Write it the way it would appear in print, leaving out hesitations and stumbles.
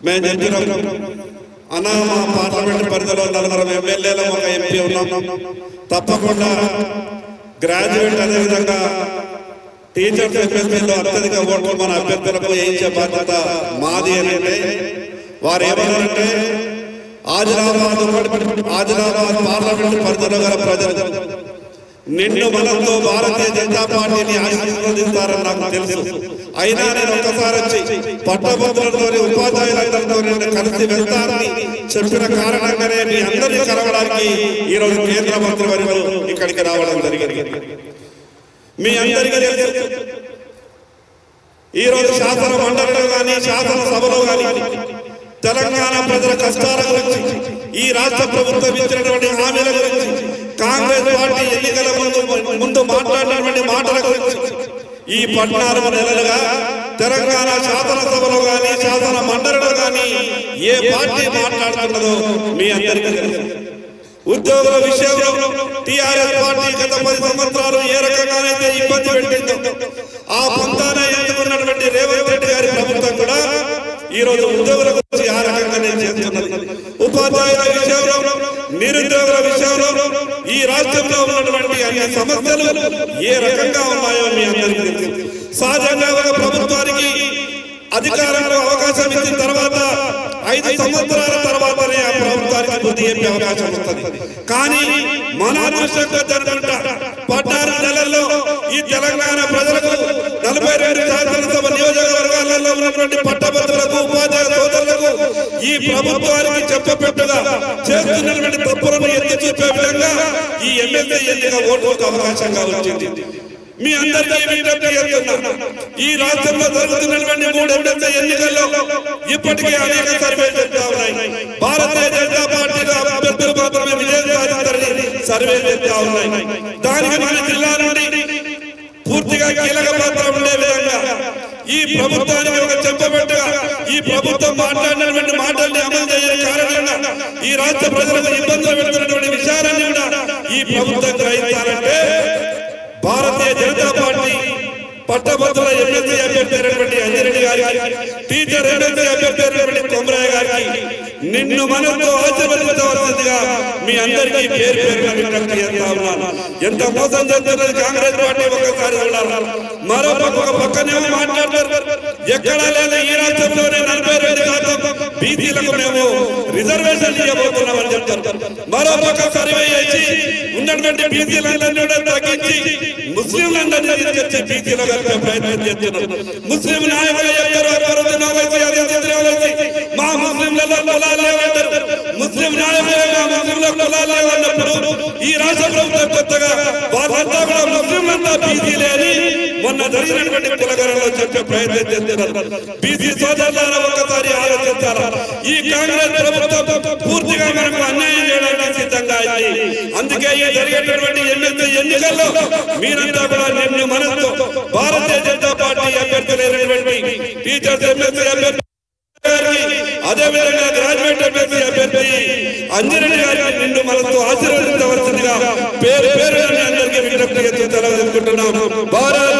మేము చెప్తున్నాం అన్న మా పార్లమెంట్ పరిధిలో 4 ఎమ్మెల్యేలు ఒక ఎంపీ ఉన్నాం. తప్పకుండా గ్రాడ్యుయేట్ అదేవిధంగా టీచర్స్ ఎమ్మెల్యేలో అత్యధిక ఓట్లు మన అభ్యర్థులకు వేయించే బాధ్యత మాది అని అంటే వారు ఏమన్నారంటే ఆదిలాబాద్ పార్లమెంట్ పరిధిలో గల ప్రజలు నిన్ను మనతో భారతీయ జనతా పార్టీని ఆశీర్వదిస్తారని నాకు తెలుసు. అయినా నేను ఒక్కసారి వచ్చి పట్టభద్రులతోని ఉపాధ్యాయులందరితో నేను కలిసి వెళ్తానని చెప్పిన కారణంగానే మీ అందరినీ కలవడానికి ఈరోజు కేంద్ర మంత్రివర్యులు ఇక్కడికి రావడం జరిగింది. మీ అందరికీ తెలుసు ఈరోజు శాసన మండలిలో కానీ శాసన సభలో కానీ తెలంగాణ ప్రజల కష్టాల గురించి ఈ రాష్ట్ర ప్రభుత్వం ఇచ్చినటువంటి హామీల గురించి కాంగ్రెస్ పార్టీ ఎన్నికల ముందు మాట్లాడినటువంటి మాటల గురించి ఈ 14 నెలలుగా తెలంగాణ శాసనసభలో కానీ శాసన మండలిలో కానీ ఏ పార్టీ మాట్లాడుతున్నదో మీ అందరికీ తెలుసు. ఉద్యోగుల విషయంలో టీఆర్ఎస్ పార్టీ గత 10 సంవత్సరాలు ఏ రకంగానైతే ఇబ్బంది పెట్టిందో ఆ పంతాన ఎన్నుకున్నటువంటి రేవంత్ రెడ్డి గారి ప్రభుత్వం కూడా ఈ రోజు ఉద్యోగుల గురించి ఆ రకంగానే చేస్తున్నది. ఉపాధ్యాయుల విషయంలో నిరుద్యోగుల విషయంలో ఈ రాష్ట్రంలో ఉన్నటువంటి అన్ని సమస్యలు ఏ రకంగా ఉన్నాయో మీ అందరికీ తెలుసు. సహజంగా ఒక ప్రభుత్వానికి అధికారంలో అవకాశం ఇచ్చిన తర్వాత 5 సంవత్సరాల తర్వాతనే ఆ ప్రభుత్వానికి బుద్ధి చెప్పే అవకాశం వస్తుంది. కానీ మన అదృష్టంగా జరుగుతుంట 14 నెలల్లో ఈ తెలంగాణ ప్రజలకు 42 శాసనసభ నియోజకవర్గాలలో ఉన్నటువంటి పట్టభద్రులకు ఉపాధ్యాయ సోదరులకు ఈ ప్రభుత్వానికి చెప్పపెట్టుగా చేస్తున్నటువంటి తప్పులను ఎత్తి చూపే విధంగా ఈ ఎమ్మెల్యే ఎన్నిక ఓటుకు అవకాశంగా వచ్చింది. మీ అందరికీ విజ్ఞప్తి చేస్తున్నా ఈ రాష్ట్రంలో జరుగుతున్నటువంటి 3 ఎమ్మెల్యే ఎన్నికల్లో ఇప్పటికే అనేక సర్వేలు చెప్తా ఉన్నాయి. భారతీయ జనతా పార్టీలో అభ్యర్థులు మాత్రమే విజయం సాధిస్తారని సర్వేలు చెప్తా ఉన్నాయి. దానికి మన జిల్లా నుండి పూర్తిగా కీలక పాత్ర ఉండే విధంగా ఈ ప్రభుత్వానికి ఒక చెప్పబెట్టుగా ఈ ప్రభుత్వం మాట్లాడినటువంటి మాటల్ని అమలు చేయని కారణంగా ఈ రాష్ట్ర ప్రజలకు ఇబ్బందులు పెడుతున్నటువంటి విషయాలన్నీ కూడా ఈ ప్రభుత్వం గ్రహించాలంటే భారతీయ జనతా పార్టీ పట్టభద్రుల ఎమ్మెల్సీ అభ్యర్థి అయినటువంటి అంజిరెడ్డి గారికి టీచర్ ఎమ్మెల్సీ అభ్యర్థి అయినటువంటి కొమరయ్య గారికి నిన్ను మనతో ఆశీర్వదించవలసిందిగా మీ అందరికీ పేరు పేరున విజ్ఞప్తి చేస్తా ఉన్నాను. ఎంత మోసం చేస్తున్నది కాంగ్రెస్ పార్టీ ఒక్కసారి ఉన్నారు. మరో పక్కనేమో మాట్లాడతారు ఎక్కడా లేదా ఈ రాష్ట్రంలోనే 42% బీసీలకు మేము రిజర్వేషన్ ఇవ్వబోతున్నామని చెప్తారు. మరో పక్క సర్వే చేసి ఉన్నటువంటి బీసీలందరినీ కూడా తగ్గించి ముస్లింలందరినీ తీసుకొచ్చి బీసీలో కలిపే ప్రయత్నం చేస్తున్నారు. ముస్లిం నాయకులు చెప్తారు మా ముస్లింలలో కులాలు లేవంటారు. ముస్లిం నాయకులు మా ముస్లింల కులాలు లేవన్నప్పుడు ఈ రాష్ట్ర ప్రభుత్వం కొత్తగా వాళ్ళంతా కూడా ముస్లింలంతా బీసీలే అని మొన్న జరిగినటువంటి కులగరంలో చెప్పే ప్రయత్నం చేస్తున్నారు. బీసీ సోదరులారా ఒక్కసారి ఆలోచించారా? ఈ కాంగ్రెస్ ప్రభుత్వం పూర్తిగా మనకు అన్యాయం చేయడానికి సిద్ధంగా అయింది. అందుకే ఈ జరిగేటటువంటి ఎమ్మెల్యే ఎన్నికల్లో మీరంతా కూడా నిన్ను మనతో Bharatiya Janata party అభ్యర్థులైనటువంటి teachers MLC అభ్యర్థి అదేవిధంగా గ్రాడ్యుయేట్ ఎమ్మెల్సీ అభ్యర్థి అంజిరెడ్డి గారికి నిన్ను మనతో ఆశీర్వదించవలసిందిగా పేరు పేరు అందరికీ విజ్ఞప్తి చేస్తూ సెలవు తీసుకుంటున్నాం. భారత్